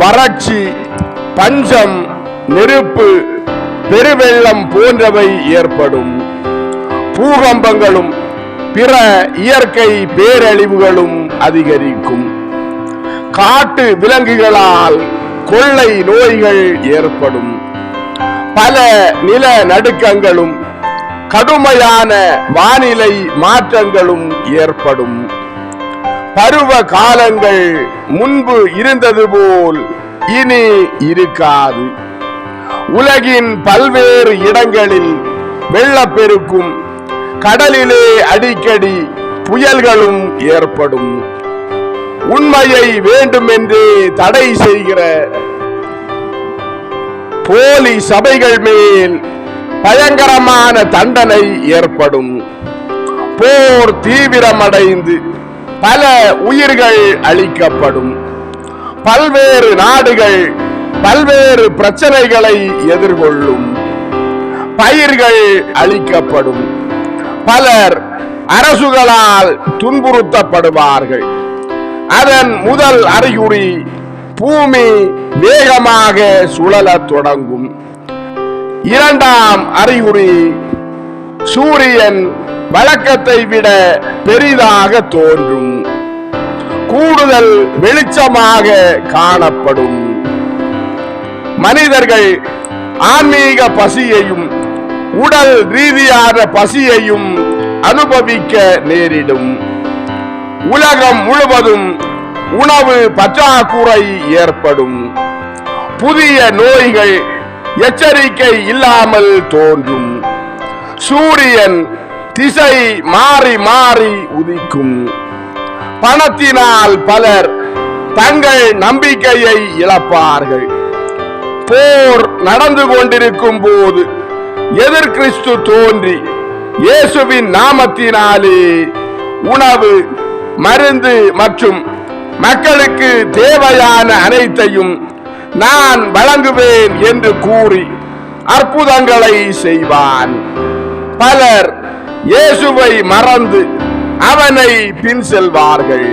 வறட்சி, பஞ்சம், நெருப்பு, பெருவெள்ளம் போன்றவை ஏற்படும். பூகம்பங்களும் பிற இயற்கை பேரழிவுகளும் அதிகரிக்கும். காட்டு விலங்குகளால் கொள்ளை நோய்கள் ஏற்படும். பல நில நடுக்கங்களும் கடுமையான வானிலை மாற்றங்களும் ஏற்படும். பருவ காலங்கள் முன்பு இருந்தது போல் இனி இருக்காது. உலகின் பல்வேறு இடங்களில் வெள்ளப்பெருக்கும், கடலிலே அடிக்கடி புயல்களும் ஏற்படும். உண்மையை வேண்டுமென்றே தடை செய்கிற போலி சபைகள் மேல் பயங்கரமான தண்டனை ஏற்படும். போர் தீவிரமடைந்து பல உயிர்கள் அழிக்கப்படும். பல்வேறு நாடுகள் பல்வேறு பிரச்சனைகளை எதிர்கொள்ளும். பயிர்கள் அழிக்கப்படும். பலர் அரசுகளால் துன்புறுத்தப்படுவார்கள். அதன் முதல் அறிகுறி பூமி வேகமாக சுழலத் தொடங்கும். இரண்டாம் அறிகுறி சூரியன் வழக்கத்தை விட பெரிதாக தோன்றும். கூடுதல் வெளிச்சமாக காணப்படும். மனிதர்கள் ஆன்மீக பசியையும் உடல் ரீதியான பசியையும் அனுபவிக்க நேரிடும். உலகம் முழுவதும் உணவு பற்றாக்குறை ஏற்படும். புதிய நோய்கள் எச்சரிக்கை இல்லாமல் தோன்றும். சூரியன் திசை மாறி மாறி உதிக்கும். பணத்தினால் பலர் தங்கள் நம்பிக்கையை இழப்பார்கள். போர் நடந்து கொண்டிருக்கும் போது எதிர் கிறிஸ்து தோன்றி இயேசுவின் நாமத்தினாலே உணவு, மருந்து மற்றும் மக்களுக்கு தேவையான அனைத்தையும் நான் வழங்குவேன் என்று கூறி அற்புதங்களை செய்வான். பலர் இயேசுவை மறந்து அவனை பின் செல்வார்கள்.